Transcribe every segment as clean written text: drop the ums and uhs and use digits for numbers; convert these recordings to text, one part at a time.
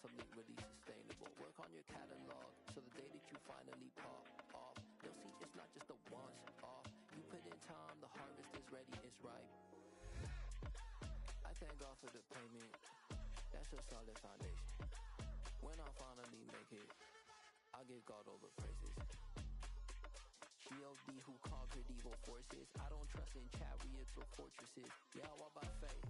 something really sustainable. Work on your catalog, so the day that you finally pop off, you'll see it's not just a once off. You put in time, the harvest is ready, it's ripe. I thank God for the payment, that's a solid foundation. When I finally make it, I'll give God all the praises. G.O.D. who conquered evil forces. I don't trust in chariots or fortresses. Yeah, I walk by faith.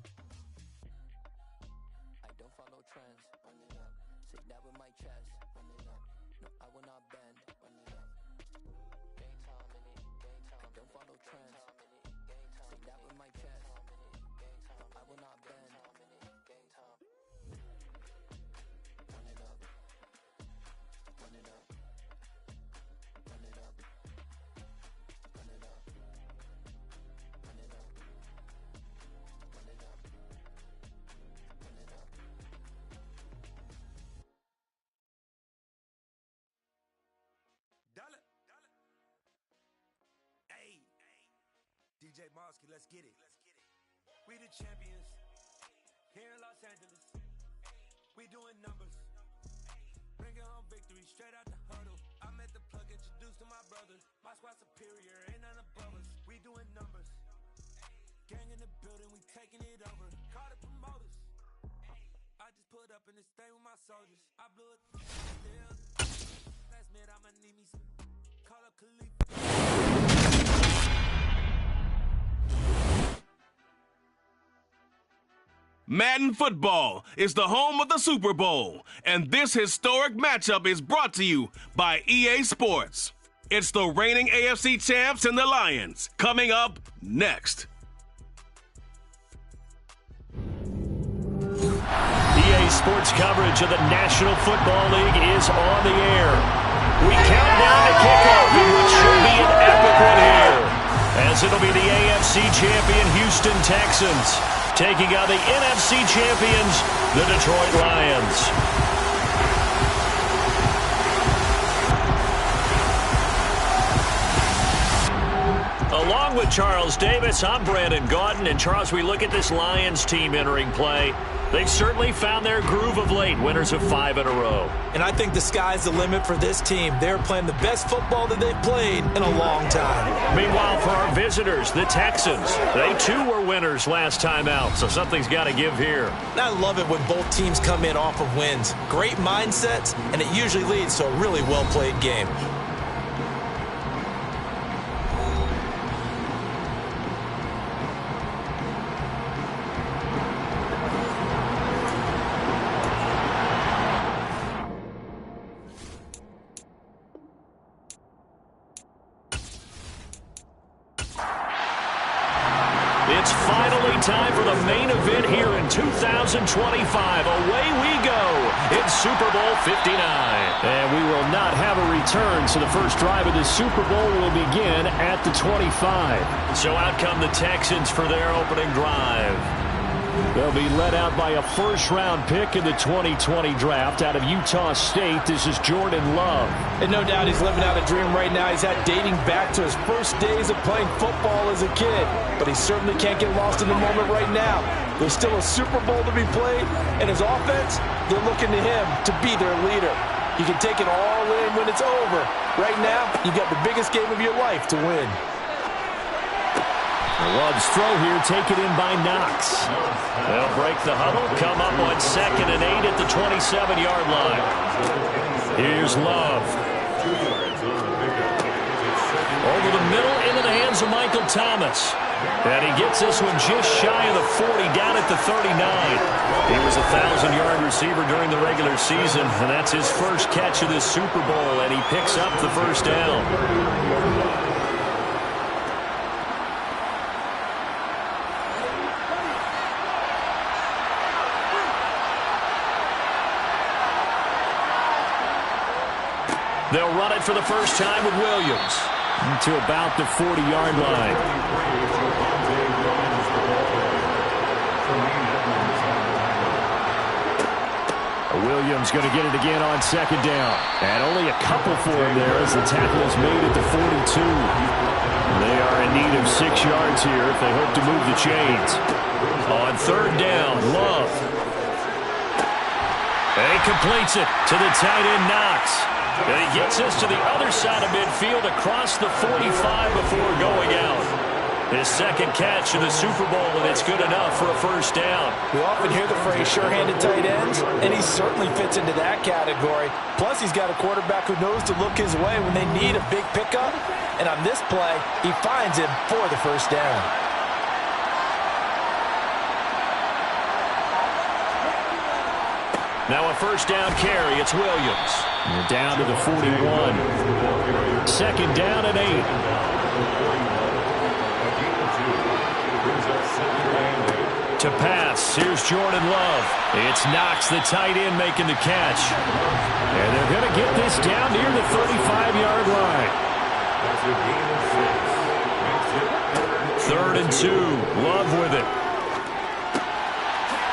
I don't follow trends. Run it up. Say that with my chest. Run it up. No, I will not bend. Run it up. Game time in it. Game time. I don't follow trends. Say that with my chest. No, I will not bend. Game time. Run it up. Run it up. Run it up. Run it up. Run it up. Run it up. Run it up. Dollar. Hey. DJ Mosky, let's get it. We the champions here in Los Angeles. We doing numbers. Bringing home victory straight out the huddle. I met the plug, introduced to my brothers. My squad superior, ain't none above us. We doing numbers. Gang in the building, we taking it over. Call the promoters. I just put up in this thing with my soldiers. I blew it. Last minute, I'ma need me some. Call up Khalifa. Madden Football is the home of the Super Bowl, and this historic matchup is brought to you by EA Sports. It's the reigning AFC champs and the Lions, coming up next. EA Sports coverage of the National Football League is on the air. We count down to kickoff in what should be an epic one here, as it'll be the AFC champion Houston Texans taking on the NFC champions, the Detroit Lions. Along with Charles Davis, I'm Brandon Gaudin. And Charles, we look at this Lions team entering play. They've certainly found their groove of late, winners of 5 in a row. And I think the sky's the limit for this team. They're playing the best football that they've played in a long time. Meanwhile, for our visitors, the Texans, they too were winners last time out, so something's got to give here. And I love it when both teams come in off of wins. Great mindsets, and it usually leads to a really well-played game. It's finally time for the main event here in 2025. Away we go in Super Bowl 59. And we will not have a return, so the first drive of the Super Bowl will begin at the 25. So out come the Texans for their opening drive. They'll be led out by a first-round pick in the 2020 draft out of Utah State. This is Jordan Love. And no doubt he's living out a dream right now. He's had dating back to his first days of playing football as a kid. But he certainly can't get lost in the moment right now. There's still a Super Bowl to be played, and his offense, they're looking to him to be their leader. You can take it all in when it's over. Right now, you got the biggest game of your life to win. Love's throw here taken in by Knox. They'll break the huddle, come up on 2nd and 8 at the 27-yard line. Here's Love. Over the middle, into the hands of Michael Thomas. And he gets this one just shy of the 40, down at the 39. He was a 1,000-yard receiver during the regular season, and that's his first catch of this Super Bowl, and he picks up the first down. They'll run it for the first time with Williams to about the 40-yard line. Williams going to get it again on 2nd down. And only a couple for him there as the tackle is made at the 42. They are in need of 6 yards here if they hope to move the chains. On 3rd down, Love. And he completes it to the tight end, Knox. And he gets us to the other side of midfield across the 45 before going out. His second catch in the Super Bowl, and it's good enough for a first down. We often hear the phrase sure-handed tight ends, and he certainly fits into that category. Plus, he's got a quarterback who knows to look his way when they need a big pickup. And on this play, he finds him for the first down. Now a first down carry. It's Williams. They're down to the 41. Second down and 8. To pass, here's Jordan Love. It's Knox, the tight end, making the catch. And they're going to get this down near the 35-yard line. 3rd and 2. Love with it.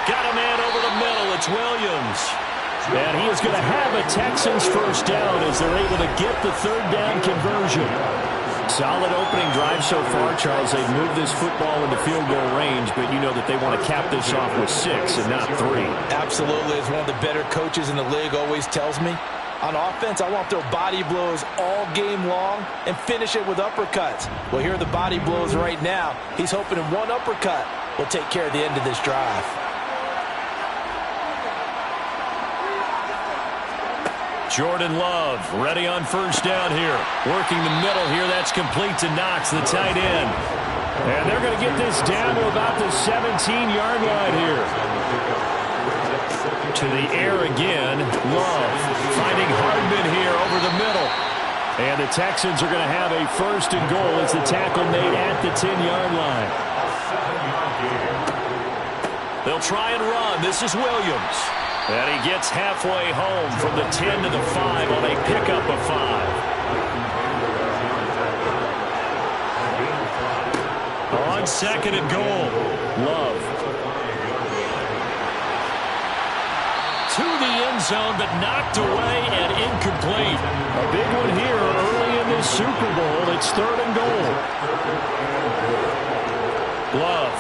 Got a man over the middle. It's Williams. And he is going to have a Texans first down as they're able to get the 3rd down conversion. Solid opening drive so far, Charles. They've moved this football into field goal range, but you know that they want to cap this off with 6 and not 3. Absolutely. As one of the better coaches in the league always tells me, on offense, I want to throw body blows all game long and finish it with uppercuts. Well, here are the body blows right now. He's hoping in one uppercut will take care of the end of this drive. Jordan Love ready on first down here. Working the middle here. That's complete to Knox, the tight end. And they're going to get this down to about the 17-yard line here. To the air again. Love finding Hardman here over the middle. And the Texans are going to have a first and goal as the tackle made at the 10-yard line. They'll try and run. This is Williams. And he gets halfway home from the 10 to the 5 on a pickup of 5. On second and goal, Love. To the end zone, but knocked away and incomplete. A big one here early in this Super Bowl. It's 3rd and goal. Love.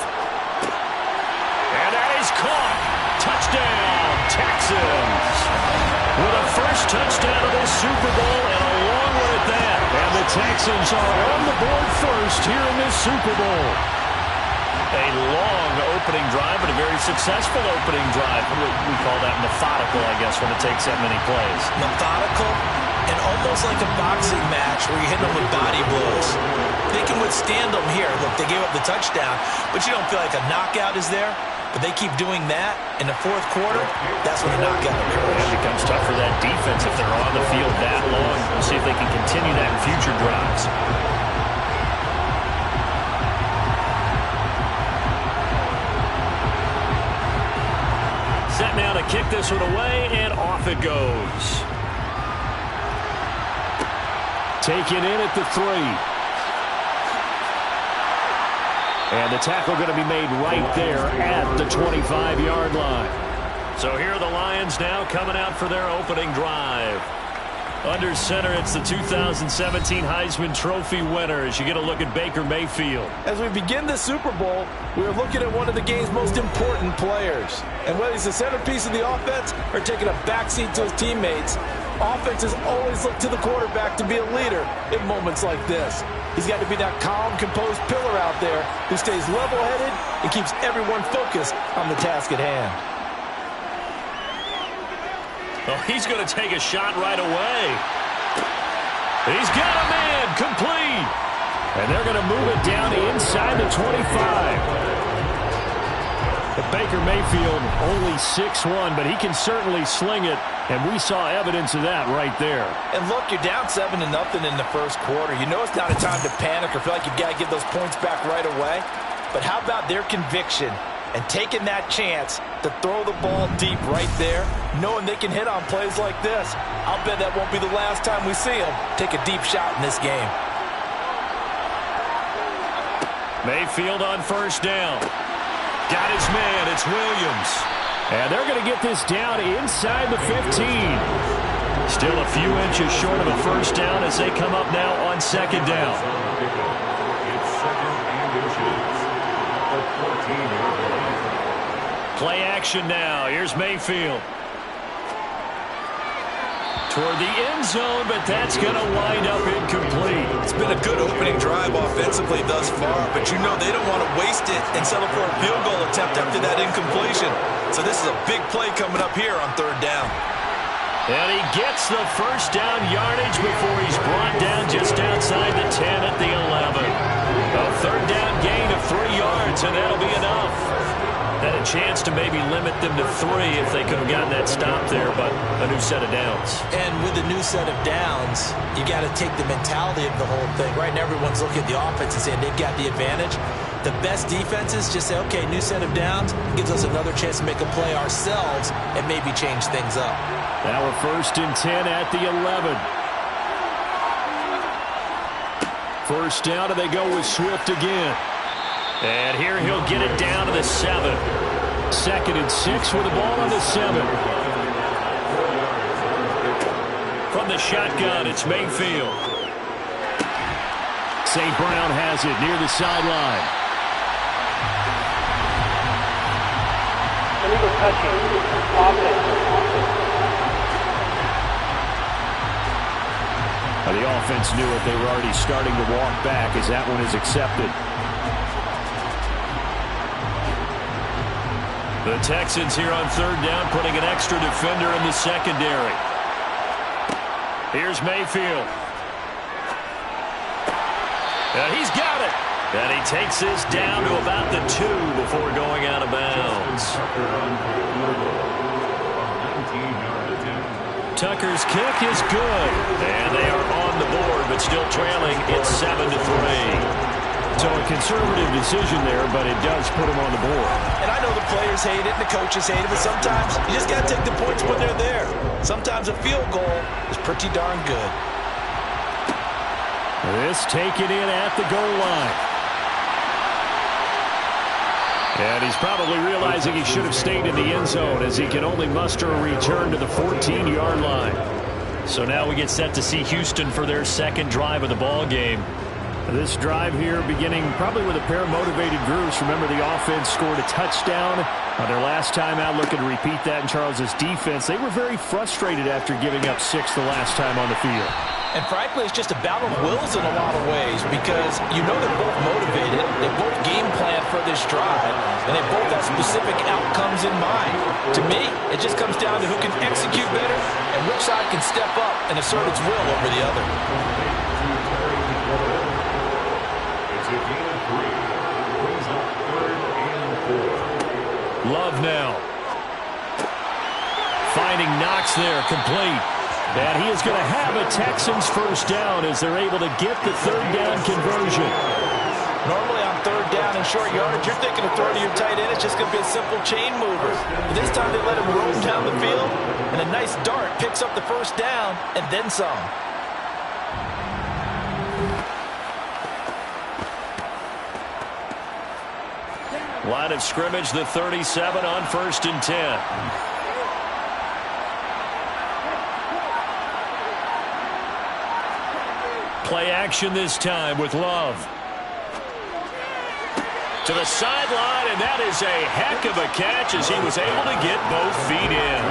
And that is caught. Touchdown, Texans. With a first touchdown of this Super Bowl and a long one at that. And the Texans are on the board first here in this Super Bowl. A long opening drive, but a very successful opening drive. We call that methodical, I guess, when it takes that many plays. Methodical and almost like a boxing match where you hit them with body blows. They can withstand them here. Look, they gave up the touchdown, but you don't feel like a knockout is there. But they keep doing that in the 4th quarter. That's when the knockout occurs. It becomes tough for that defense if they're on the field that long. We'll see if they can continue that in future drives. Set now to kick this one away, and off it goes. Taken in at the 3. And the tackle going to be made right there at the 25-yard line. So here are the Lions now coming out for their opening drive. Under center, it's the 2017 Heisman Trophy winner as you get a look at Baker Mayfield. As we begin the Super Bowl, we are looking at one of the game's most important players. And whether he's the centerpiece of the offense or taking a backseat to his teammates, offenses always look to the quarterback to be a leader in moments like this. He's got to be that calm, composed pillar out there who stays level-headed and keeps everyone focused on the task at hand. Well, he's going to take a shot right away. He's got a man complete. And they're going to move it down inside the 25. Baker Mayfield only 6'1", but he can certainly sling it, and we saw evidence of that right there. And look, you're down 7-0 in the 1st quarter. You know it's not a time to panic or feel like you've got to get those points back right away. But how about their conviction and taking that chance to throw the ball deep right there, knowing they can hit on plays like this? I'll bet that won't be the last time we see them take a deep shot in this game. Mayfield on first down. Got his man. It's Williams. And they're going to get this down inside the 15. Still a few inches short of a first down as they come up now on second down. Play action now. Here's Mayfield. Toward the end zone, but that's going to wind up incomplete. It's been a good opening drive offensively thus far, but you know they don't want to waste it and settle for a field goal attempt after that incompletion. So this is a big play coming up here on third down. And he gets the first down yardage before he's brought down just outside the 10 at the 11. A third down gain of 3 yards, and that'll be enough. Had a chance to maybe limit them to 3 if they could have gotten that stop there, but a new set of downs. And with a new set of downs, you got to take the mentality of the whole thing. Right now, everyone's looking at the offense and saying they've got the advantage. The best defenses just say, okay, new set of downs, gives us another chance to make a play ourselves and maybe change things up. Now we're 1st and 10 at the 11. First down, and they go with Swift again. And here he'll get it down to the 7. 2nd and 6 with the ball on the 7. From the shotgun, it's Mayfield. St. Brown has it near the sideline. Illegal touching. Offense. The offense knew it. They were already starting to walk back as that one is accepted. The Texans here on third down, putting an extra defender in the secondary. Here's Mayfield. And he's got it. And he takes this down to about the 2 before going out of bounds. Tucker's kick is good. And they are on the board, but still trailing. It's 7-3. So a conservative decision there, but it does put them on the board. And I know the players hate it and the coaches hate it, but sometimes you just got to take the points when they're there. Sometimes a field goal is pretty darn good. This taken in at the goal line. And he's probably realizing he should have stayed in the end zone as he can only muster a return to the 14-yard line. So now we get set to see Houston for their second drive of the ball game. This drive here beginning probably with a pair of motivated groups. Remember, the offense scored a touchdown on their last time out, looking to repeat that in Charles's defense. They were very frustrated after giving up 6 the last time on the field. And frankly, it's just a battle of wills in a lot of ways because you know they're both motivated, they both game plan for this drive, and they both have specific outcomes in mind. To me, it just comes down to who can execute better and which side can step up and assert its will over the other. Love now. Finding Knox there, complete. And he is going to have a Texans first down as they're able to get the third down conversion. Normally on third down and short yardage, you're thinking of throwing to your tight end. It's just going to be a simple chain mover. But this time they let him roam down the field, and a nice dart picks up the first down and then some. Line of scrimmage, the 37 on 1st and 10. Play action this time with Love. To the sideline, and that is a heck of a catch as he was able to get both feet in.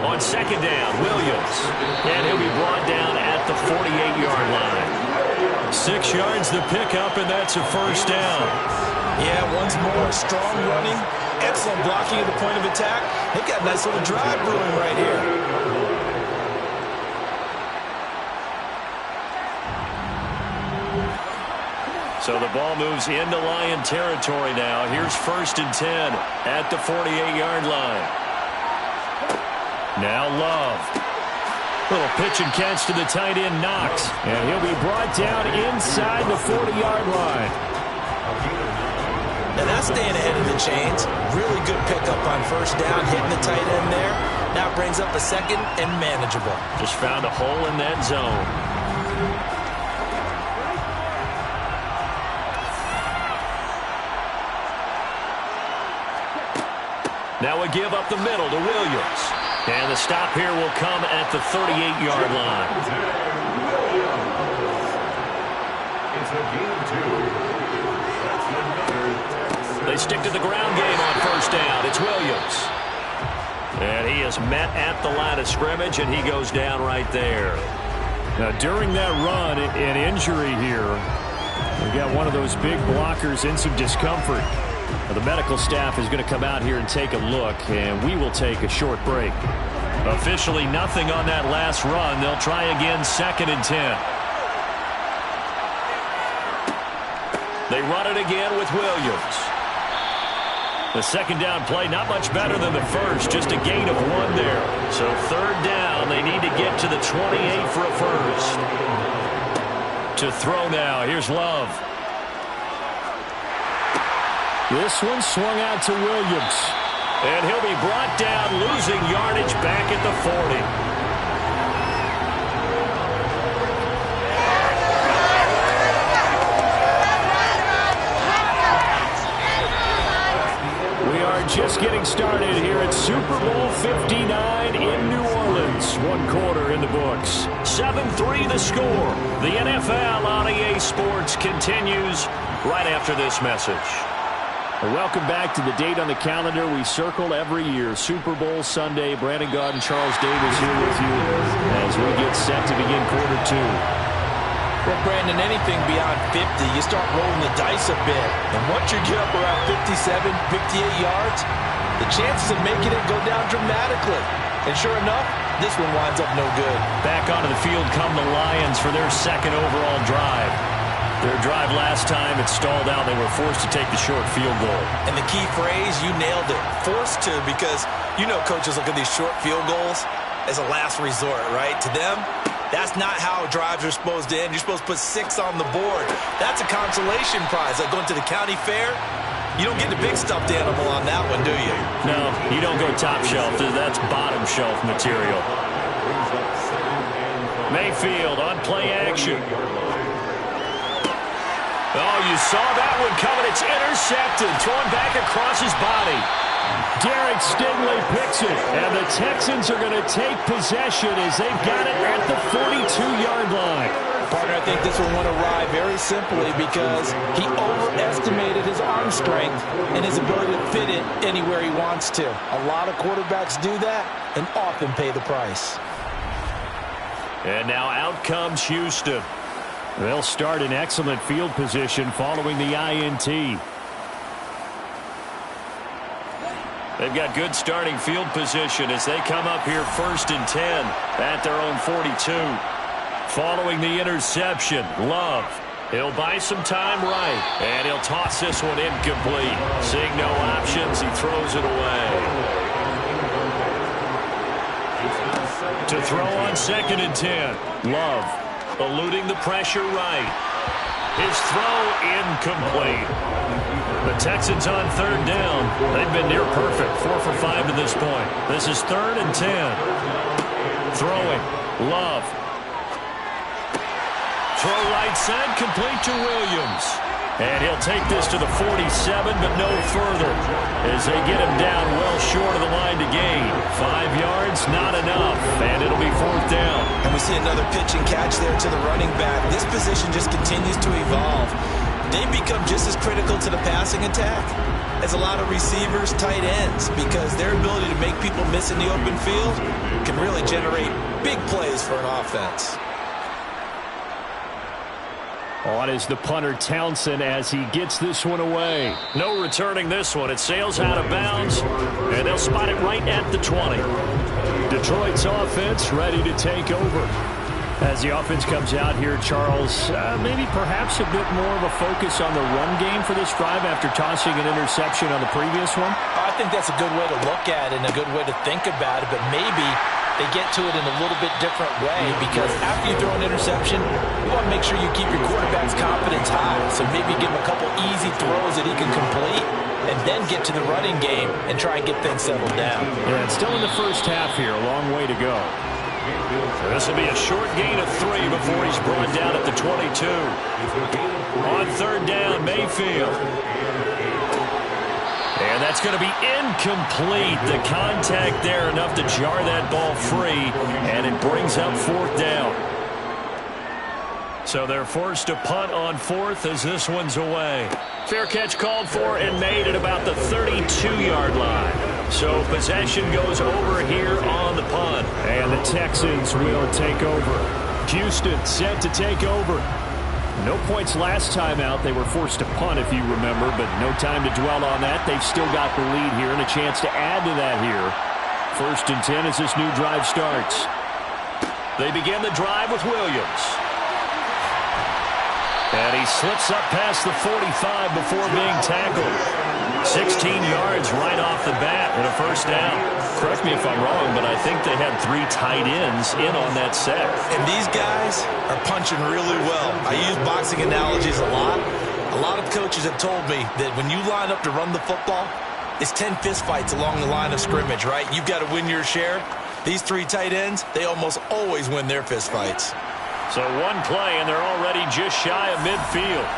On second down, Williams. And he'll be brought down at the 48-yard line. 6 yards the pickup, and that's a first down. Yeah, once more, strong running, excellent blocking at the point of attack. They've got a nice little drive brewing right here. So the ball moves into Lion territory now. Here's 1st and 10 at the 48-yard line. Now Love. Little pitch and catch to the tight end, Knox. And he'll be brought down inside the 40-yard line. And that's staying ahead of the chains. Really good pickup on first down, hitting the tight end there. Now brings up a second and manageable. Just found a hole in that zone. Now we give up the middle to Williams. And the stop here will come at the 38-yard line. They stick to the ground game on first down. It's Williams. And he is met at the line of scrimmage, and he goes down right there. Now, during that run, an injury here. We've got one of those big blockers in some discomfort. Now, the medical staff is going to come out here and take a look, and we will take a short break. Officially nothing on that last run. They'll try again, 2nd and 10. They run it again with Williams. The second down play, not much better than the first, just a gain of 1 there. So 3rd down, they need to get to the 28 for a first. To throw now, here's Love. This one swung out to Williams. And he'll be brought down, losing yardage back at the 40. Just getting started here at Super Bowl 59 in New Orleans. 1 quarter in the books. 7-3 the score. The NFL on EA Sports continues right after this message. Welcome back to the date on the calendar we circle every year. Super Bowl Sunday. Brandon Gaudin, Charles Davis here with you as we get set to begin quarter 2. Well, Brandon, anything beyond 50, you start rolling the dice a bit. And once you get up around 57, 58 yards, the chances of making it go down dramatically. And sure enough, this one winds up no good. Back onto the field come the Lions for their 2nd overall drive. Their drive last time, it stalled out. They were forced to take the short field goal. And the key phrase, you nailed it. Forced to, because you know coaches look at these short field goals as a last resort, right? To them, that's not how drives are supposed to end. You're supposed to put 6 on the board. That's a consolation prize. Like going to the county fair, you don't get the big stuffed animal on that one, do you? No, you don't go top shelf. That's bottom shelf material. Mayfield on play action. Oh, you saw that one coming. It's intercepted. Thrown back across his body. Derek Stingley picks it, and the Texans are going to take possession as they've got it at the 42-yard line. Partner, I think this one went awry very simply because he overestimated his arm strength and his ability to fit it anywhere he wants to. A lot of quarterbacks do that and often pay the price. And now out comes Houston. They'll start in excellent field position following the INT. They've got good starting field position as they come up here 1st and 10 at their own 42. Following the interception, Love. He'll buy some time right, and he'll toss this one incomplete. Seeing no options, he throws it away. To throw on 2nd and 10, Love eluding the pressure right. His throw incomplete. The Texans on 3rd down. They've been near perfect. 4 for 5 to this point. This is 3rd and 10. Throwing. Love. Throw right side complete to Williams. And he'll take this to the 47, but no further as they get him down well short of the line to gain. 5 yards, not enough, and it'll be 4th down. And we see another pitch and catch there to the running back. This position just continues to evolve. They become just as critical to the passing attack as a lot of receivers, tight ends, because their ability to make people miss in the open field can really generate big plays for an offense. On is the punter Townsend as he gets this one away. No returning this one. It sails out of bounds, and they'll spot it right at the 20. Detroit's offense ready to take over. As the offense comes out here, Charles, maybe perhaps a bit more of a focus on the run game for this drive after tossing an interception on the previous one? I think that's a good way to look at it and a good way to think about it, but maybe they get to it in a little bit different way because after you throw an interception, you want to make sure you keep your quarterback's confidence high. So maybe give him a couple easy throws that he can complete and then get to the running game and try and get things settled down. Yeah, it's still in the first half here. A long way to go. This will be a short gain of 3 before he's brought down at the 22. On 3rd down, Mayfield. And that's going to be incomplete. The contact there enough to jar that ball free, and it brings up 4th down. So they're forced to punt on fourth as this one's away. Fair catch called for and made at about the 32-yard line. So possession goes over here on the punt. And the Texans will take over. Houston set to take over. No points last time out. They were forced to punt, if you remember, but no time to dwell on that. They've still got the lead here and a chance to add to that here. 1st and 10 as this new drive starts. They begin the drive with Williams. And he slips up past the 45 before being tackled. 16 yards right off the bat and a first down. Correct me if I'm wrong, but I think they had 3 tight ends in on that set. And these guys are punching really well. I use boxing analogies a lot. A lot of coaches have told me that when you line up to run the football, it's 10 fist fights along the line of scrimmage, right? You've got to win your share. These 3 tight ends, they almost always win their fist fights. So one play, and they're already just shy of midfield.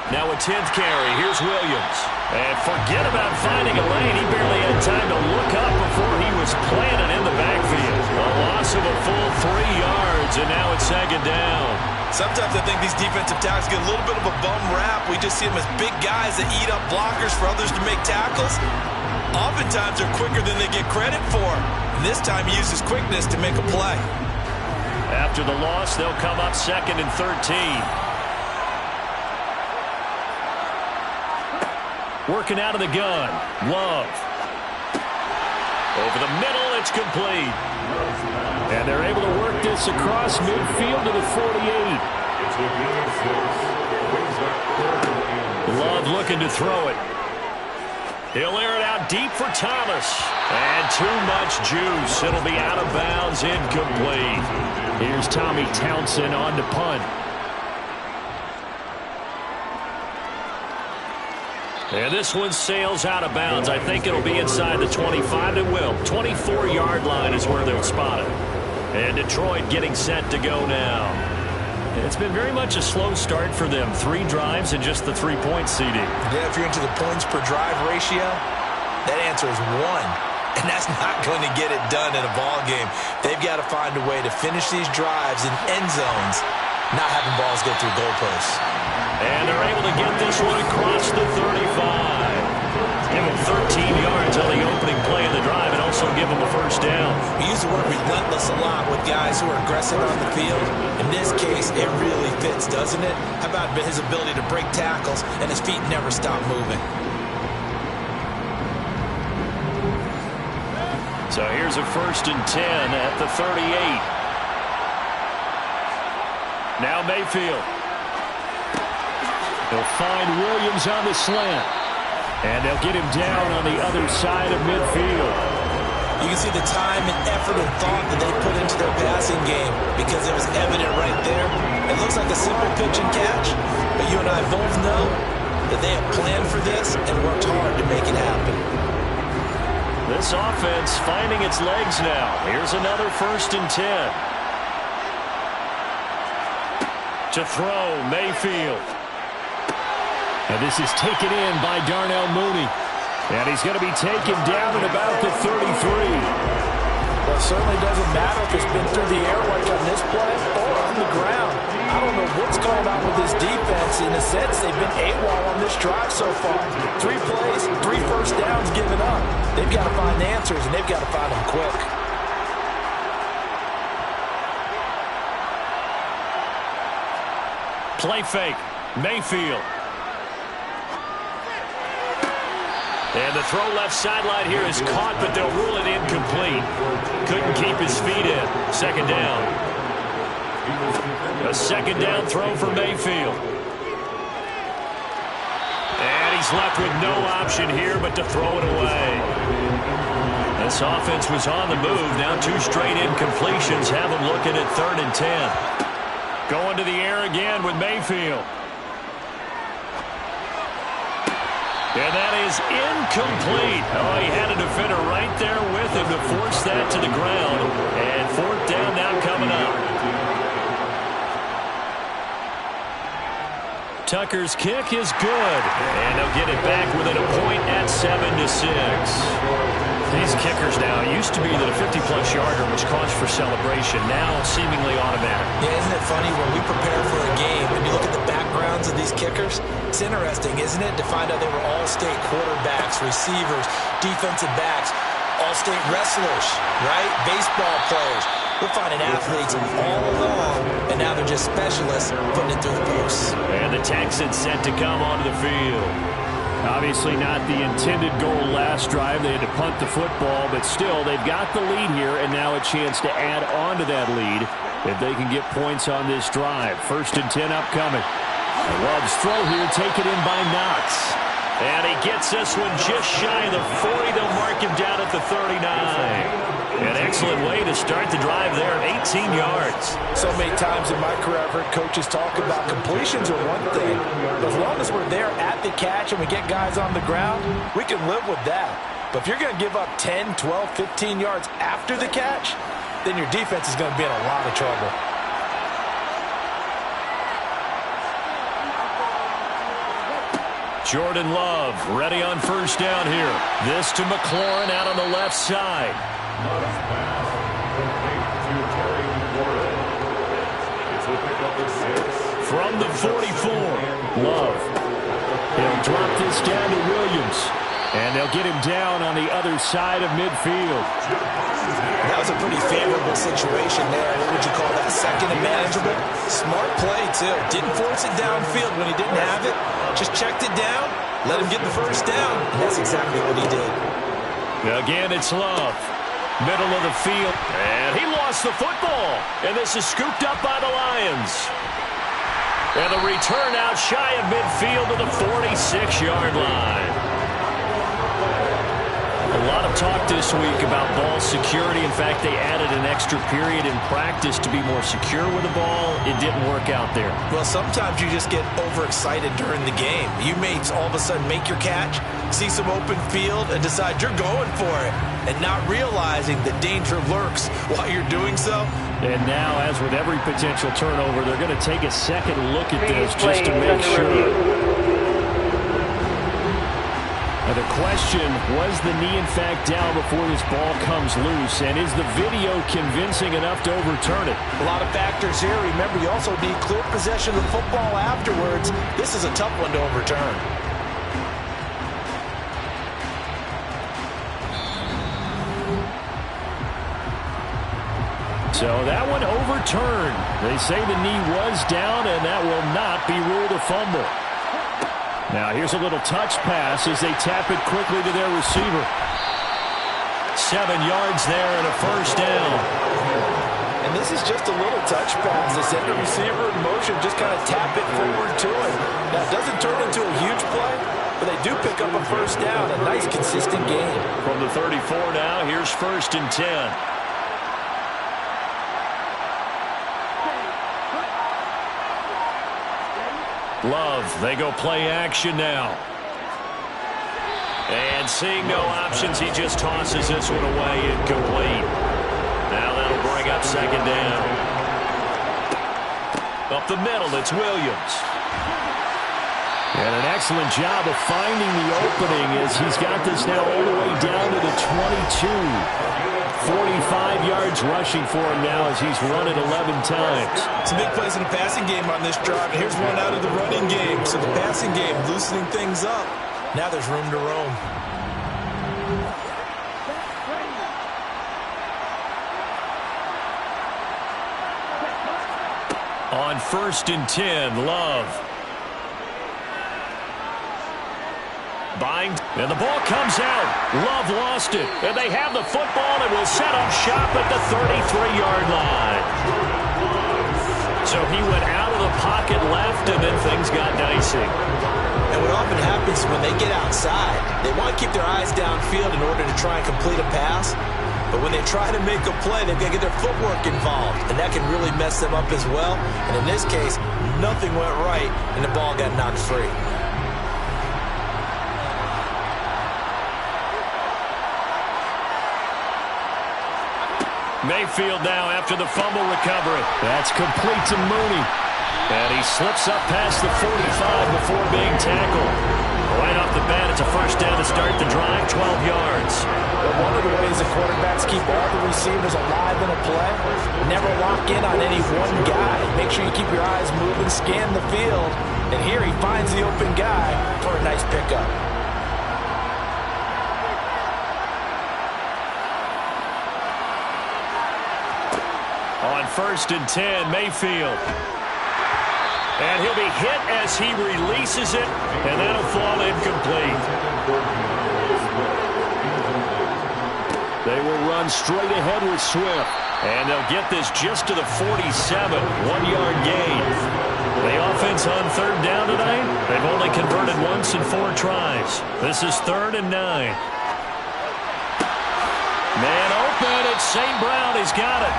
Now a 10th carry. Here's Williams. And forget about finding a lane. He barely had time to look up before he was planted in the backfield. A loss of a full 3 yards, and now it's 2nd down. Sometimes I think these defensive tackles get a little bit of a bum rap. We just see them as big guys that eat up blockers for others to make tackles. Oftentimes they're quicker than they get credit for. And this time he uses quickness to make a play. After the loss, they'll come up 2nd and 13. Working out of the gun. Love. Over the middle, it's complete. And they're able to work this across midfield to the 48. Love looking to throw it. He'll air it out deep for Thomas. And too much juice. It'll be out of bounds, incomplete. Here's Tommy Townsend on to punt. And this one sails out of bounds. I think it'll be inside the 25. It will. 24-yard line is where they'll spot it. And Detroit getting set to go now. It's been very much a slow start for them. 3 drives and just the 3-point CD. Yeah, if you're into the points per drive ratio, that answer is 1. And that's not going to get it done in a ball game. They've got to find a way to finish these drives in end zones, not having balls go through goalposts. And they're able to get this one across the 35. Give them 13 yards on the opening play of the drive and also give them a first down. We use the word relentless a lot with guys who are aggressive on the field. In this case, it really fits, doesn't it? How about his ability to break tackles and his feet never stop moving? So here's a 1st and 10 at the 38. Now Mayfield. They'll find Williams on the slant. And they'll get him down on the other side of midfield. You can see the time and effort and thought that they put into their passing game because it was evident right there. It looks like a simple pitch and catch, but you and I both know that they have planned for this and worked hard to make it happen. This offense finding its legs now. Here's another 1st and 10. To throw, Mayfield. And this is taken in by Darnell Mooney. And he's going to be taken down at about the 33. Well, it certainly doesn't matter if it's been through the air like on this play or on the ground. I don't know what's going on with this defense. In a sense, they've been AWOL on this drive so far. 3 plays, 3 first downs given up. They've got to find answers, and they've got to find them quick. Play fake. Mayfield. And the throw left sideline here is caught, but they'll rule it incomplete. Couldn't keep his feet in. 2nd down. A 2nd down throw for Mayfield. And he's left with no option here but to throw it away. This offense was on the move. Now 2 straight incompletions have them looking at 3rd and 10. Going to the air again with Mayfield. And that is incomplete. Oh, he had a defender right there with him to force that to the ground. And 4th down now coming up. Tucker's kick is good. And they'll get it back within a point at 7-6. These kickers now, it used to be that a 50-plus yarder was cause for celebration. Now it's seemingly automatic. Yeah, isn't it funny when we prepare for a game and you look at the backgrounds of these kickers? It's interesting, isn't it, to find out they were all-state quarterbacks, receivers, defensive backs, all-state wrestlers, right? Baseball players. We're finding athletes all along, and now they're just specialists putting it through the posts. And the Texans set to come onto the field. Obviously not the intended goal last drive. They had to punt the football, but still, they've got the lead here, and now a chance to add on to that lead if they can get points on this drive. 1st and 10 upcoming. Love's throw here, taken in by Knox. And he gets this one just shy of the 40. They'll mark him down at the 39. An excellent way to start the drive there, 18 yards. So many times in my career, I've heard coaches talk about completions are one thing, but as long as we're there at the catch and we get guys on the ground, we can live with that. But if you're going to give up 10, 12, 15 yards after the catch, then your defense is going to be in a lot of trouble. Jordan Love ready on 1st down here. This to McLaurin out on the left side. From the 44, Love. He'll drop this down to Williams. And they'll get him down on the other side of midfield. That was a pretty favorable situation there. What would you call that? Second and manageable? Smart play, too. Didn't force it downfield when he didn't have it. Just checked it down, let him get the 1st down. And that's exactly what he did. Again, it's Love. Middle of the field. And he lost the football. And this is scooped up by the Lions. And the return out shy of midfield to the 46-yard line. A lot of talk this week about ball security. In fact, they added an extra period in practice to be more secure with the ball. It didn't work out there. Well, sometimes you just get overexcited during the game. You may all of a sudden make your catch, see some open field, and decide you're going for it, and not realizing the danger lurks while you're doing so. And now, as with every potential turnover, they're going to take a second look at this just to make sure. Now the question, was the knee in fact down before this ball comes loose? And is the video convincing enough to overturn it? A lot of factors here. Remember, you also need clear possession of the football afterwards. This is a tough one to overturn. So that one overturned. They say the knee was down, and that will not be ruled a fumble. Now here's a little touch pass as they tap it quickly to their receiver. 7 yards there and a 1st down. And this is just a little touch pass. They send the receiver in motion, just kind of tap it forward to him. Now it doesn't turn into a huge play, but they do pick up a 1st down. A nice, consistent game. From the 34 now, here's 1st and 10. Love, they go play action now. And seeing no options, he just tosses this one away, incomplete. Now that'll bring up 2nd down. Up the middle, it's Williams. And an excellent job of finding the opening as he's got this now all the way down to the 22. 45 yards rushing for him now as he's run it 11 times. Some big plays in the passing game on this drive. And here's one out of the running game. So the passing game loosening things up. Now there's room to roam. On 1st and 10, Love. Bind, and the ball comes out. Love lost it, and they have the football and will set up shop at the 33-yard line. So he went out of the pocket left, and then things got dicey. And what often happens when they get outside, they want to keep their eyes downfield in order to try and complete a pass. But when they try to make a play, they've got to get their footwork involved, and that can really mess them up as well. And in this case, nothing went right, and the ball got knocked free. Mayfield now after the fumble recovery. That's complete to Mooney. And he slips up past the 45 before being tackled. Right off the bat, it's a 1st down to start the drive, 12 yards. one of the ways the quarterbacks keep all the receivers alive in a play, never lock in on any one guy. Make sure you keep your eyes moving, scan the field, and here he finds the open guy for a nice pickup. On 1st and 10, Mayfield. And he'll be hit as he releases it, and that'll fall incomplete. They will run straight ahead with Swift. And they'll get this just to the 47, 1-yard gain. The offense on 3rd down tonight, they've only converted once in 4 tries. This is 3rd and 9. Man open, it's St. Brown, he's got it.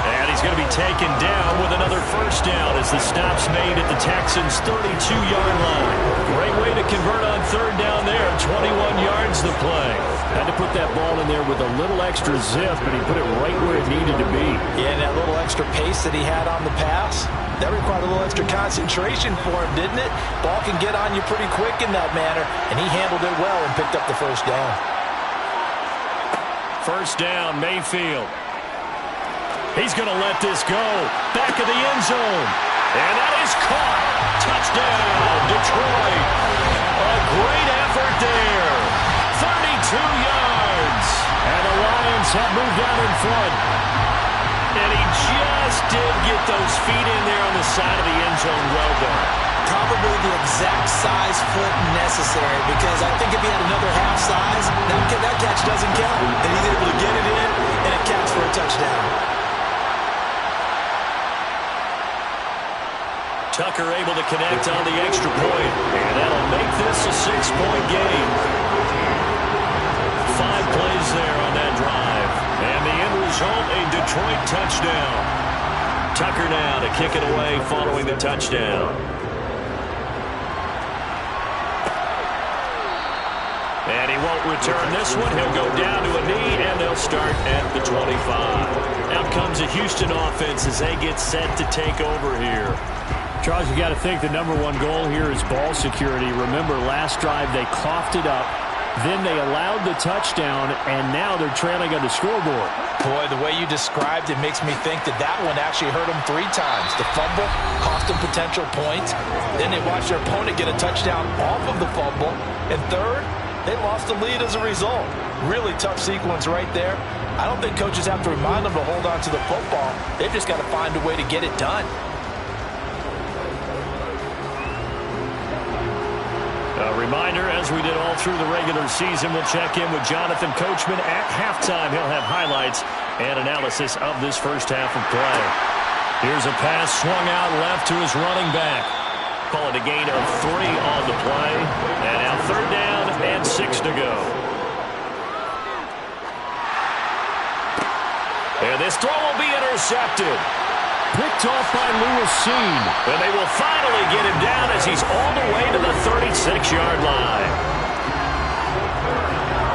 And he's going to be taken down with another 1st down as the stop's made at the Texans' 32-yard line. Great way to convert on 3rd down there, 21 yards to play. Had to put that ball in there with a little extra zip, but he put it right where it needed to be. Yeah, and that little extra pace that he had on the pass, that required a little extra concentration for him, didn't it? Ball can get on you pretty quick in that manner, and he handled it well and picked up the 1st down. 1st down, Mayfield. He's going to let this go. Back of the end zone. And that is caught. Touchdown, Detroit. A great effort there. 32 yards. And the Lions have moved out in front. And he just did get those feet in there on the side of the end zone. Well done. Probably the exact size foot necessary, because I think if he had another half size, that catch doesn't count. And he's able to get it in, and it counts for a touchdown. Tucker able to connect on the extra point, and that'll make this a 6-point game. 5 plays there on that drive, and the end result, a Detroit touchdown. Tucker now to kick it away following the touchdown. And he won't return this one. He'll go down to a knee, and they'll start at the 25. Out comes the Houston offense as they get set to take over here. Charles, you got to think the #1 goal here is ball security. Remember, last drive they coughed it up, then they allowed the touchdown, and now they're trailing on the scoreboard. Boy, the way you described it makes me think that one actually hurt them 3 times. The fumble cost them potential points. Then they watched their opponent get a touchdown off of the fumble. And third, they lost the lead as a result. Really tough sequence right there. I don't think coaches have to remind them to hold on to the football. They've just got to find a way to get it done. A reminder, as we did all through the regular season, we'll check in with Jonathan Coachman at halftime. He'll have highlights and analysis of this first half of play. Here's a pass swung out left to his running back. Call it a gain of 3 on the play. And now 3rd down and 6 to go. And this throw will be intercepted. Picked off by LVIII. And they will finally get him down as he's all the way to the 36-yard line.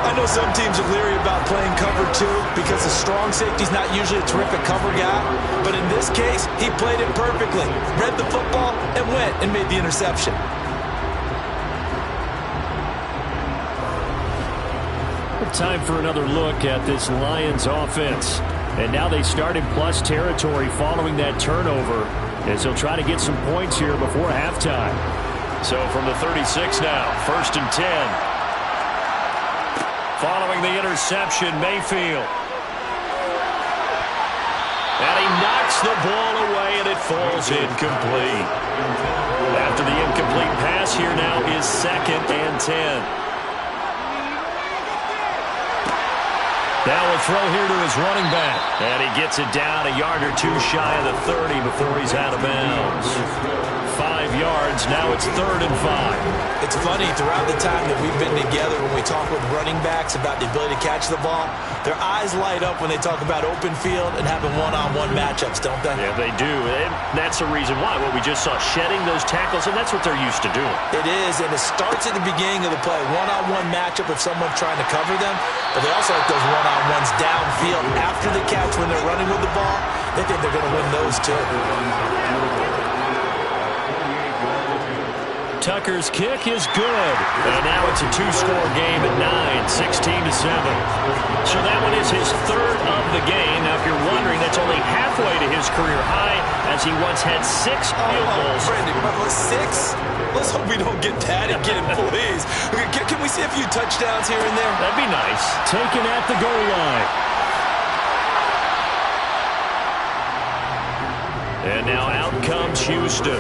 I know some teams are leery about playing cover 2 because the strong safety's not usually a terrific cover guy. But in this case, he played it perfectly. Read the football and went and made the interception. Time for another look at this Lions offense. And now they start in plus territory following that turnover as they'll try to get some points here before halftime. So from the 36 now, 1st and 10. Following the interception, Mayfield. And he knocks the ball away, and it falls incomplete. After the incomplete pass, here now is 2nd and 10. Now a throw here to his running back. And he gets it down a yard or 2 shy of the 30 before he's out of bounds. 5 yards. Now it's 3rd and 5. It's funny, throughout the time that we've been together, when we talk with running backs about the ability to catch the ball, their eyes light up when they talk about open field and having one-on-one matchups, don't they? Yeah, they do. And that's the reason why. Well, we just saw shedding those tackles, and that's what they're used to doing. It is, and it starts at the beginning of the play. One-on-one matchup if someone's trying to cover them, but they also like those one-on-ones downfield after the catch when they're running with the ball. They think they're going to win those too. Tucker's kick is good. And now it's a two-score game at 9, 16-7. So that one is his third of the game. Now, if you're wondering, that's only halfway to his career high, as he once had 6 field goals. Brandon, 6? Let's hope we don't get that again, please. Can we see a few touchdowns here and there? That'd be nice. Taken at the goal line. And now out comes Houston.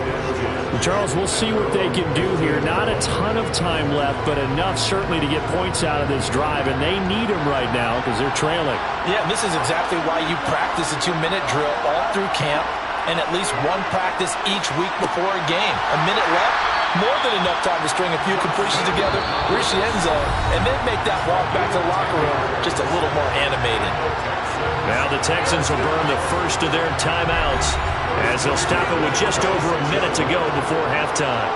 Charles, we'll see what they can do here. Not a ton of time left, but enough certainly to get points out of this drive, and they need them right now because they're trailing. Yeah, this is exactly why you practice a 2-minute drill all through camp and at least one practice each week before a game. A minute left, more than enough time to string a few completions together, reach the end zone, and then make that walk back to the locker room just a little more animated. Now the Texans will burn the first of their timeouts as they'll stop it with just over a minute to go before halftime.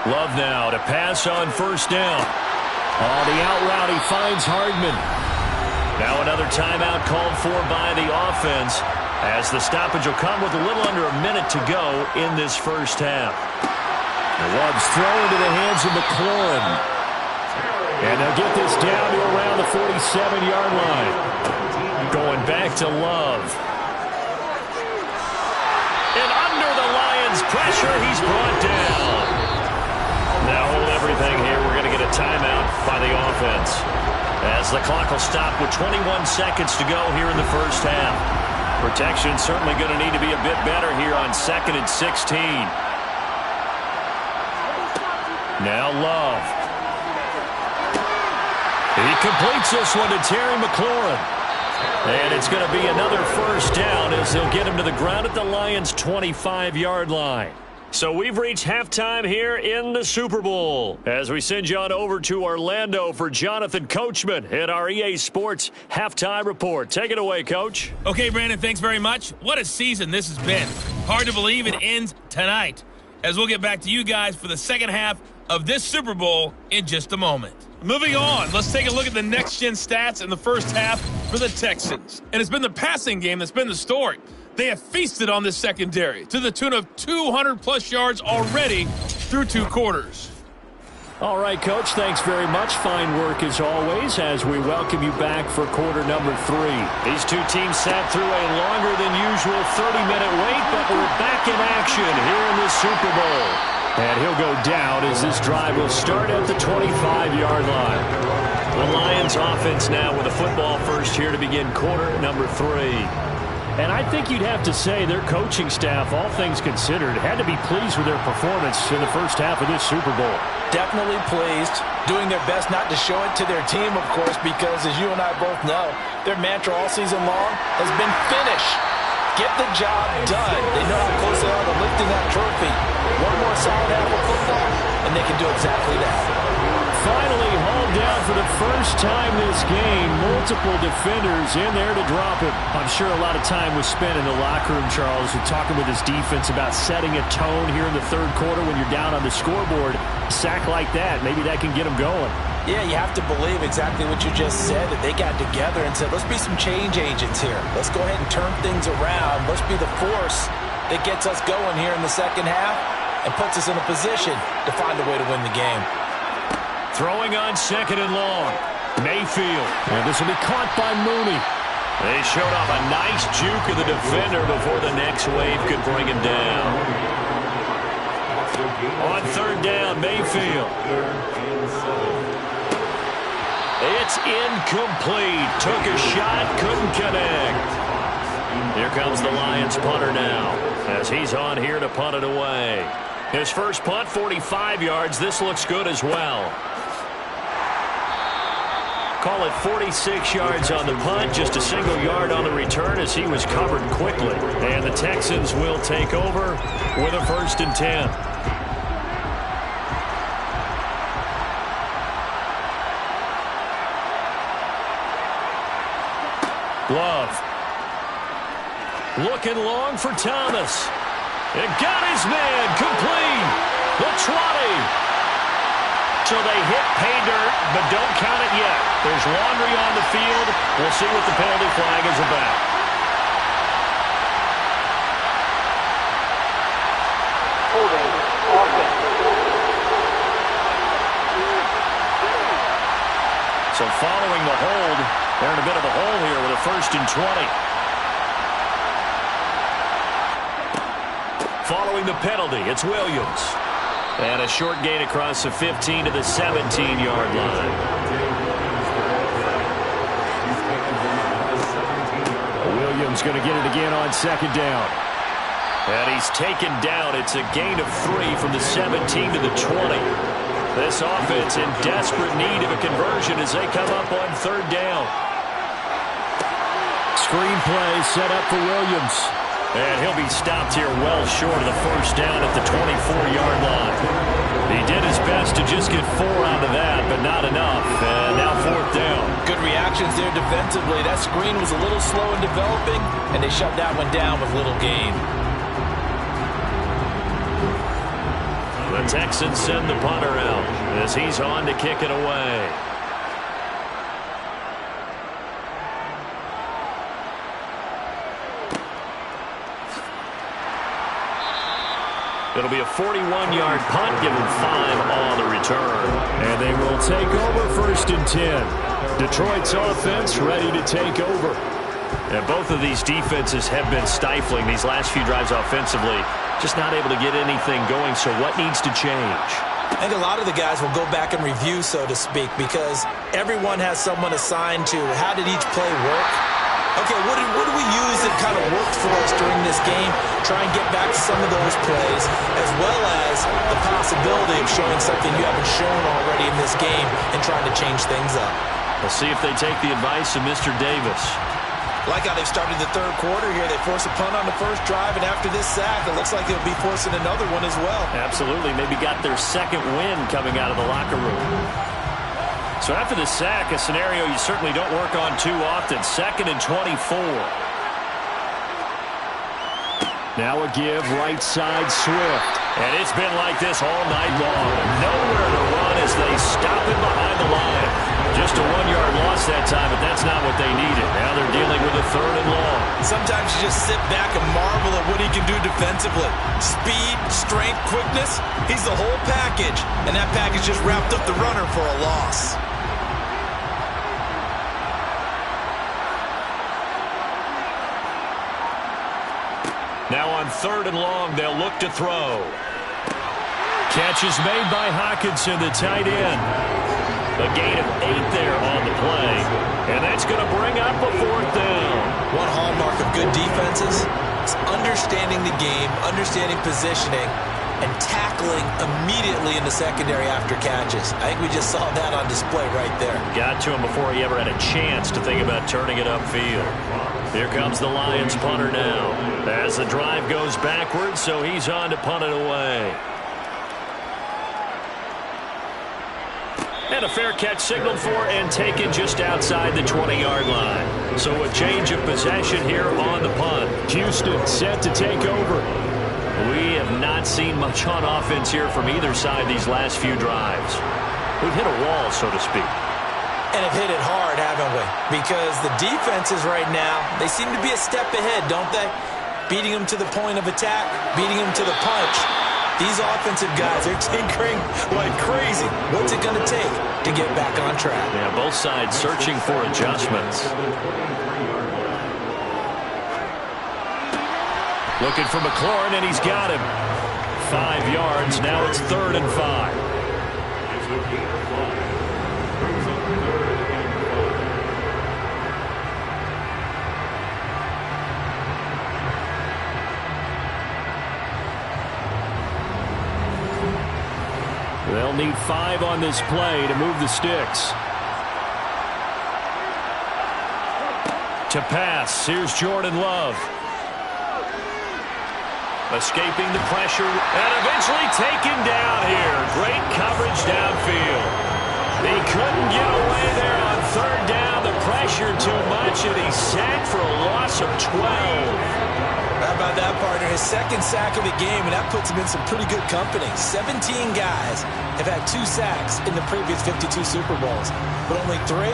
Love now to pass on first down. On the out route, he finds Hardman. Now another timeout called for by the offense as the stoppage will come with a little under a minute to go in this first half. The Love's thrown into the hands of McLaurin. And they'll get this down to around the 47-yard line. Going back to Love. And under the Lions' pressure, he's brought down. Now hold everything here. We're going to get a timeout by the offense, as the clock will stop with 21 seconds to go here in the first half. Protection certainly going to need to be a bit better here on 2nd and 16. Now Love. He completes this one to Terry McLaurin. And it's going to be another first down as they'll get him to the ground at the Lions' 25-yard line. So we've reached halftime here in the Super Bowl as we send you on over to Orlando for Jonathan Coachman at our EA Sports Halftime Report. Take it away, Coach. Okay, Brandon, thanks very much. What a season this has been. Hard to believe it ends tonight, as we'll get back to you guys for the second half of this Super Bowl in just a moment. Moving on, let's take a look at the next-gen stats in the first half for the Texans. And it's been the passing game that's been the story. They have feasted on this secondary to the tune of 200-plus yards already through 2 quarters. All right, Coach, thanks very much. Fine work as always as we welcome you back for quarter number 3. These two teams sat through a longer than usual 30-minute wait, but we're back in action here in the Super Bowl. And he'll go down as this drive will start at the 25-yard line. The Lions offense now with a football first here to begin quarter number 3. And I think you'd have to say their coaching staff, all things considered, had to be pleased with their performance in the first half of this Super Bowl. Definitely pleased, doing their best not to show it to their team, of course, because as you and I both know, their mantra all season long has been finish. Get the job done. They know how close they are to lifting that trophy. One more solid half of football, and they can do exactly that. Finally hauled down for the first time this game. Multiple defenders in there to drop him. I'm sure a lot of time was spent in the locker room, Charles, with talking with his defense about setting a tone here in the third quarter when you're down on the scoreboard. A sack like that, maybe that can get them going. Yeah, you have to believe exactly what you just said, that they got together and said, let's be some change agents here. Let's go ahead and turn things around. Let's be the force that gets us going here in the second half and puts us in a position to find a way to win the game. Throwing on 2nd and long. Mayfield. And this will be caught by Mooney. They showed off a nice juke of the defender before the next wave could bring him down. On 3rd down, Mayfield. It's incomplete. Took a shot, couldn't connect. Here comes the Lions punter now as he's on here to punt it away. His first punt, 45 yards. This looks good as well. Call it 46 yards on the punt, just a single yard on the return as he was covered quickly. And the Texans will take over with a 1st and 10. Love. Looking long for Thomas. It got his man complete. The 20. So they hit pay dirt, but don't count it yet. There's laundry on the field. We'll see what the penalty flag is about. holding offense. So following the hold, they're in a bit of a hole here with a 1st and 20. Following the penalty, it's Williams. And a short gain across the 15 to the 17-yard line. Williams going to get it again on 2nd down. And he's taken down. It's a gain of 3 from the 17 to the 20. This offense in desperate need of a conversion as they come up on 3rd down. Screen play set up for Williams. And he'll be stopped here well short of the 1st down at the 24-yard line. He did his best to just get 4 out of that, but not enough. And now 4th down. Good reactions there defensively. That screen was a little slow in developing, and they shut that one down with little gain. The Texans send the punter out as he's on to kick it away. It'll be a 41-yard punt, give him 5 on the return. And they will take over 1st and 10. Detroit's offense ready to take over. And both of these defenses have been stifling these last few drives offensively. Just not able to get anything going, so what needs to change? I think a lot of the guys will go back and review, so to speak, because everyone has someone assigned to how did each play work. Okay, what do we use that kind of worked for us during this game? Try and get back to some of those plays, as well as the possibility of showing something you haven't shown already in this game and trying to change things up. We'll see if they take the advice of Mr. Davis. Like how they've started the 3rd quarter here. They force a punt on the 1st drive, and after this sack, it looks like they'll be forcing another one as well. Absolutely. Maybe got their 2nd win coming out of the locker room. So after the sack, a scenario you certainly don't work on too often. 2nd and 24. Now a give, right side Swift. And it's been like this all night long. Nowhere to run as they stop him behind the line. Just a 1-yard loss that time, but that's not what they needed. Now they're dealing with a 3rd and long. Sometimes you just sit back and marvel at what he can do defensively. Speed, strength, quickness, he's the whole package. And that package just wrapped up the runner for a loss. Now on 3rd and long, they'll look to throw. Catch is made by Hockenson, the tight end. A gain of 8 there on the play. And that's going to bring up a 4th down. One hallmark of good defenses is understanding the game, understanding positioning, and tackling immediately in the secondary after catches. I think we just saw that on display right there. Got to him before he ever had a chance to think about turning it upfield. Here comes the Lions punter now. As the drive goes backwards, so he's on to punt it away. And a fair catch signaled for and taken just outside the 20-yard line. So a change of possession here on the punt. Houston set to take over. We have not seen much on offense here from either side these last few drives. We've hit a wall, so to speak. And have hit it hard, haven't we? Because the defenses right now, they seem to be a step ahead, don't they? Beating them to the point of attack, beating them to the punch. These offensive guys are tinkering like crazy. What's it going to take to get back on track? Yeah, both sides searching for adjustments. Looking for McLaurin, and he's got him. 5 yards. Now it's 3rd and 5. They'll need 5 on this play to move the sticks. To pass, here's Jordan Love. Escaping the pressure and eventually taken down here. Great coverage downfield. He couldn't get away there on 3rd down. The pressure too much, and he's sacked for a loss of 12. How about that, partner? His 2nd sack of the game, and that puts him in some pretty good company. 17 guys have had 2 sacks in the previous 52 Super Bowls, but only 3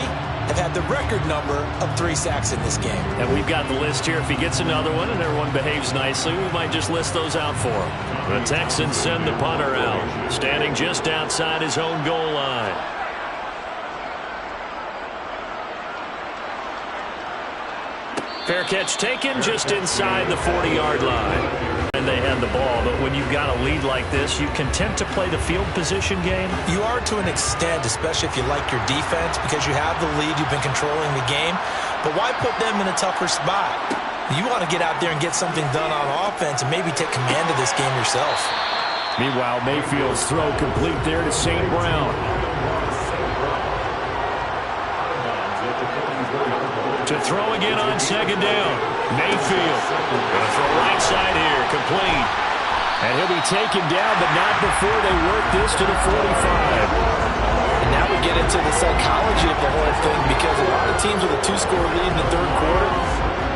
have had the record number of 3 sacks in this game. And we've got the list here. If he gets another one and everyone behaves nicely, we might just list those out for him. The Texans send the punter out, standing just outside his own goal line. Fair catch taken just inside the 40-yard line. And they had the ball, but when you've got a lead like this, you content to play the field position game? You are to an extent, especially if you like your defense, because you have the lead, you've been controlling the game. But why put them in a tougher spot? You want to get out there and get something done on offense and maybe take command of this game yourself. Meanwhile, Mayfield's throw complete there to St. Brown. To throw again on second down. Mayfield going to throw right side here, complete. And he'll be taken down, but not before they work this to the 45. And now we get into the psychology of the whole thing, because a lot of teams with a 2-score lead in the third quarter,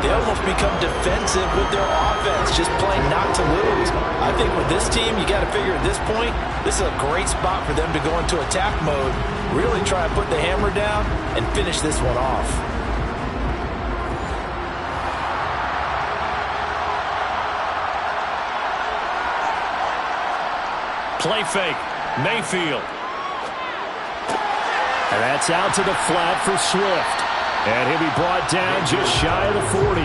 they almost become defensive with their offense, just playing not to lose. I think with this team, you got to figure at this point, this is a great spot for them to go into attack mode, really try to put the hammer down and finish this one off. Play fake, Mayfield. And that's out to the flat for Swift. And he'll be brought down just shy of the 40.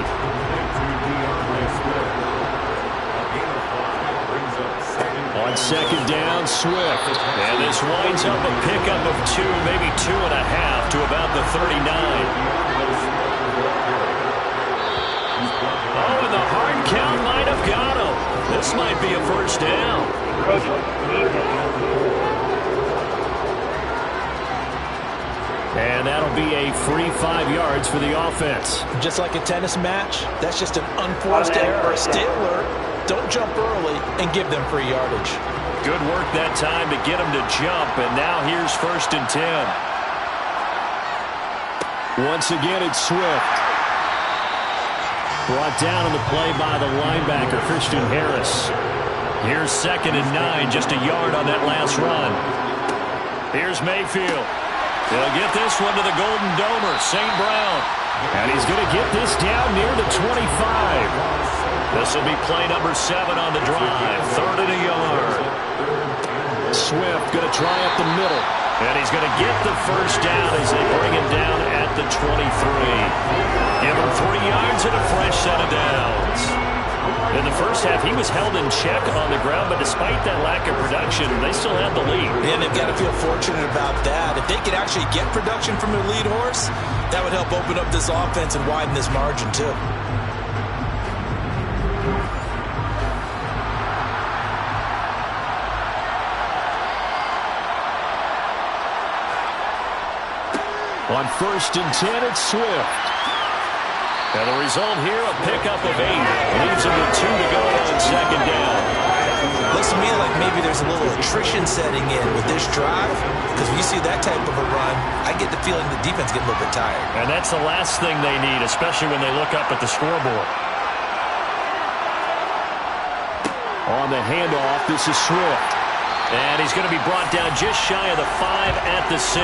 On second down, Swift. And this winds up a pickup of 2, maybe 2.5 to about the 39. Oh, and the hard count might have got him. This might be a first down. And that'll be a free 5 yards for the offense. Just like a tennis match, that's just an unforced error. Stay alert, don't jump early, and give them free yardage. Good work that time to get him to jump, and now here's 1st and 10. Once again, it's Swift. Brought down on the play by the linebacker, Christian Harris. Here's 2nd and 9, just a yard on that last run. Here's Mayfield. They'll get this one to the Golden Domer, St. Brown. And he's going to get this down near the 25. This will be play number 7 on the drive, 3rd and a yard. Swift going to try up the middle. And he's going to get the first down as they bring him down at the 23. Give him 3 yards and a fresh set of downs. In the first half, he was held in check on the ground, but despite that lack of production, they still had the lead. And they've got to feel fortunate about that. If they could actually get production from their lead horse, that would help open up this offense and widen this margin, too. On 1st and 10, it's Swift. And the result here, a pickup of 8. Leaves him with 2 to go on second down. Looks to me like maybe there's a little attrition setting in with this drive, because when you see that type of a run, I get the feeling the defense get a little bit tired. And that's the last thing they need, especially when they look up at the scoreboard. On the handoff, this is Swift. And he's going to be brought down just shy of the 5 at the 6.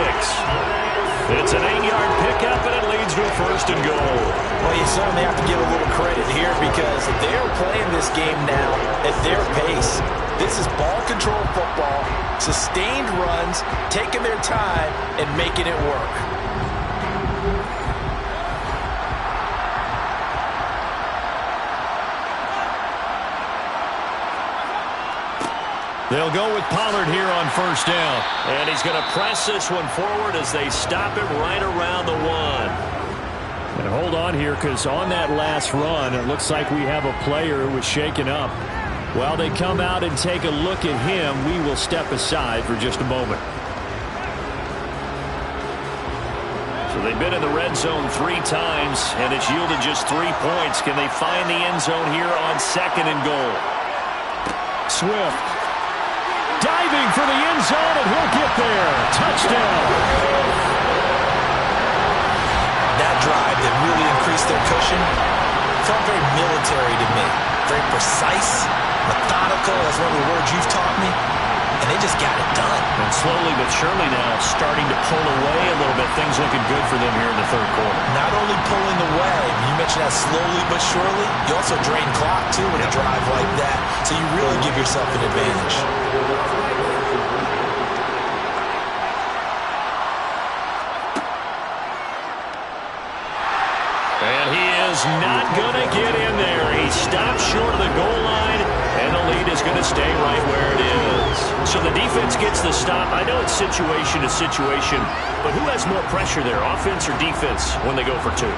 It's an 8-yard pickup, and it leads to a 1st and goal. Well, you certainly have to give a little credit here, because they're playing this game now at their pace. This is ball control football, sustained runs, taking their time, and making it work. They'll go with Pollard here on 1st down. And he's going to press this one forward as they stop him right around the 1. And hold on here, because on that last run, it looks like we have a player who was shaken up. While they come out and take a look at him, we will step aside for just a moment. So they've been in the red zone 3 times, and it's yielded just 3 points. Can they find the end zone here on 2nd and goal? Swift. Diving for the end zone, and he'll get there. Touchdown. That drive that really increased their cushion felt very military to me. Very precise, methodical. That's one of the words you've taught me. and they just got it done. And slowly but surely now starting to pull away a little bit. Things looking good for them here in the third quarter. Not only pulling away, you mentioned that slowly but surely, you also drain clock too with a drive like that. So you really give yourself an advantage. And he is not going to get in there. He stopped short of the goal line, and the lead is going to stay right where it is. So the defense gets the stop. I know it's situation to situation, but who has more pressure there, offense or defense, when they go for two?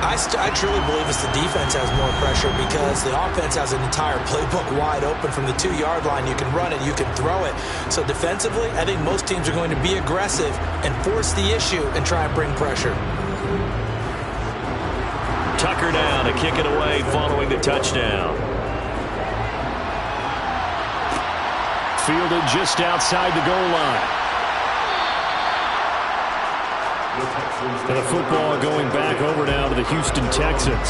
I truly believe it's the defense has more pressure because the offense has an entire playbook wide open from the 2-yard line. You can run it, you can throw it. So defensively, I think most teams are going to be aggressive and force the issue and try and bring pressure. Tucker down to kick it away following the touchdown. Fielded just outside the goal line. And the football going back over now to the Houston Texans.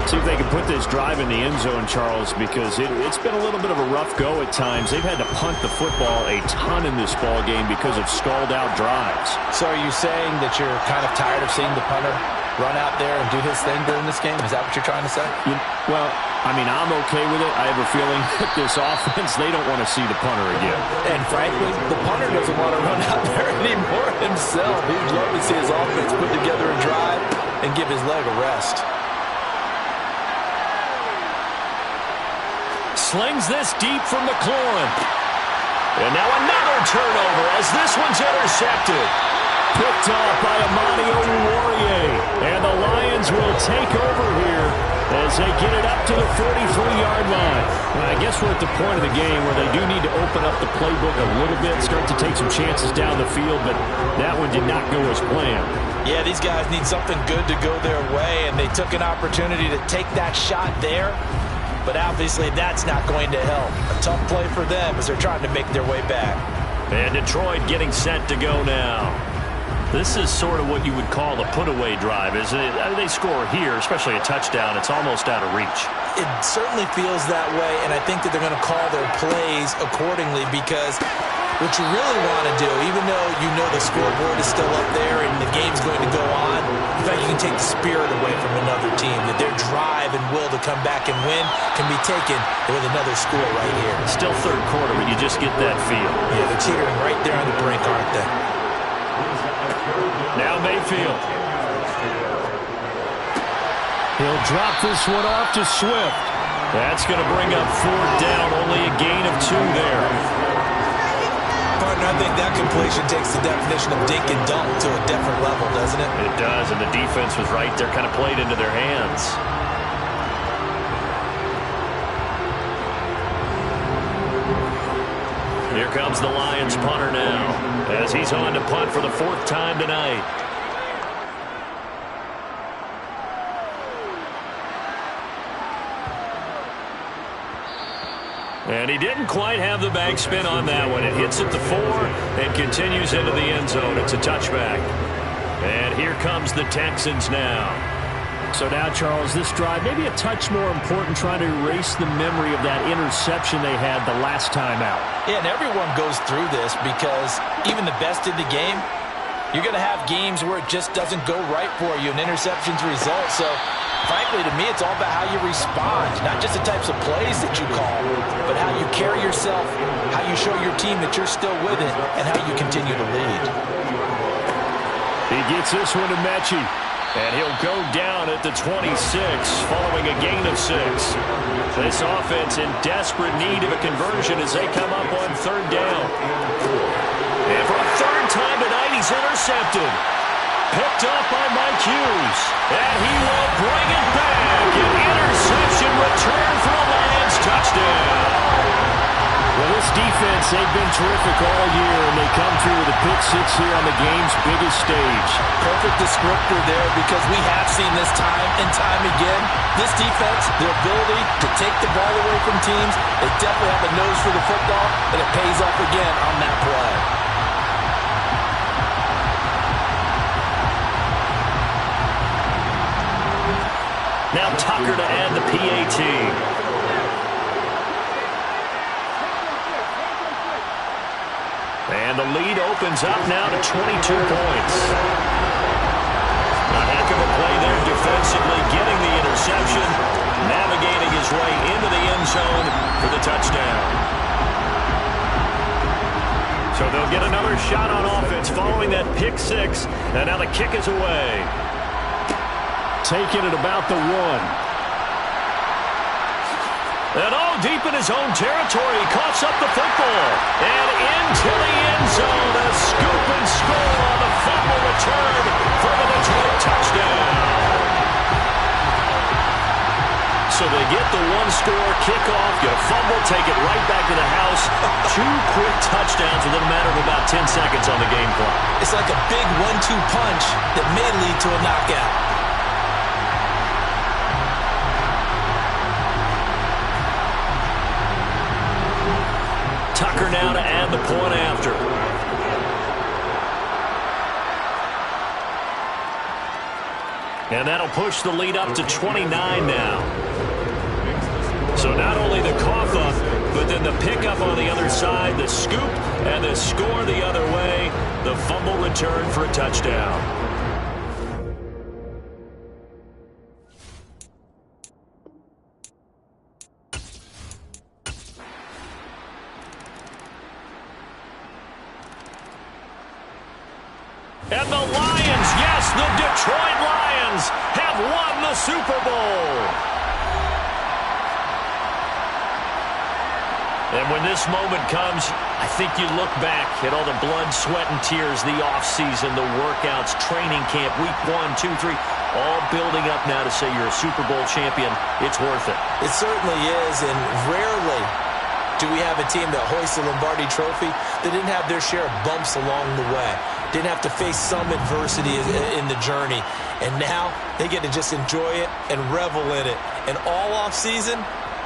See if they can put this drive in the end zone, Charles, because it's been a little bit of a rough go at times. They've had to punt the football a ton in this ball game because of stalled out drives. So are you saying that you're kind of tired of seeing the punter run out there and do his thing during this game? Is that what you're trying to say? Well, I mean, I'm okay with it. I have a feeling that this offense, they don't want to see the punter again. And frankly, the punter doesn't want to run out there anymore himself. He'd love to see his offense put together a drive and give his leg a rest. Slings this deep from McLaurin. And now another turnover as this one's intercepted. Picked off by Amani Oruwariye. And the Lions will take over here as they get it up to the 43-yard line. Well, I guess we're at the point of the game where they do need to open up the playbook a little bit, start to take some chances down the field, but that one did not go as planned. Yeah, these guys need something good to go their way, and they took an opportunity to take that shot there, but obviously that's not going to help. A tough play for them as they're trying to make their way back. And Detroit getting set to go now. This is sort of what you would call a put-away drive, isn't it? They score here, especially a touchdown. It's almost out of reach. It certainly feels that way, and I think that they're going to call their plays accordingly because what you really want to do, even though you know the scoreboard is still up there and the game's going to go on, in fact, you can take the spirit away from another team, that their drive and will to come back and win can be taken with another score right here. Still third quarter, but you just get that feel. Yeah, they're teetering right there on the brink, aren't they? Now Mayfield. He'll drop this one off to Swift. That's going to bring up 4th down, only a gain of 2 there. Partner, I think that completion takes the definition of dink and dunk to a different level, doesn't it? It does, and the defense was right there, kind of played into their hands. Here comes the Lions punter now, as he's on to punt for the 4th time tonight. And he didn't quite have the backspin on that one. It hits at the 4 and continues into the end zone. It's a touchback. And here comes the Texans now. So now, Charles, this drive maybe a touch more important, trying to erase the memory of that interception they had the last time out. Yeah, and everyone goes through this because even the best in the game, you're going to have games where it just doesn't go right for you, and interceptions result. So, frankly, to me, it's all about how you respond, not just the types of plays that you call, but how you carry yourself, how you show your team that you're still with it, and how you continue to lead. He gets this one to Mechie. And he'll go down at the 26, following a gain of 6. This offense in desperate need of a conversion as they come up on 3rd down. And for a 3rd time tonight, he's intercepted. Picked up by Mike Hughes. And he will bring it back. An interception return for a Lions touchdown. Well, this defense, they've been terrific all year, and they come through with a pick 6 here on the game's biggest stage. Perfect descriptor there because we have seen this time and time again. This defense, their ability to take the ball away from teams, they definitely have a nose for the football, and it pays off again on that play. Now Tucker to add the PAT. And the lead opens up now to 22 points. A heck of a play there defensively, getting the interception, navigating his way into the end zone for the touchdown. So they'll get another shot on offense following that pick six, and now the kick is away. Taking it about the 1. And all deep in his own territory, he coughs up the football. And into the end zone, a scoop and score on the fumble return for the Detroit touchdown. So they get the one-score kickoff, you fumble, take it right back to the house. 2 quick touchdowns within a matter of about 10 seconds on the game clock. It's like a big 1-2 punch that may lead to a knockout. Tucker now to add the point after. And that'll push the lead up to 29 now. So not only the cough up, but then the pickup on the other side, the scoop, and the score the other way. The fumble return for a touchdown. And the Lions, yes, the Detroit Lions have won the Super Bowl. And when this moment comes, I think you look back at all the blood, sweat, and tears, the offseason, the workouts, training camp, week 1, 2, 3, all building up now to say you're a Super Bowl champion. It's worth it. It certainly is, and rarely do we have a team that hoists the Lombardi Trophy that didn't have their share of bumps along the way. Didn't have to face some adversity in the journey. And now they get to just enjoy it and revel in it. And all offseason,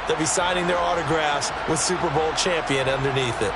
they'll be signing their autographs with Super Bowl champion underneath it.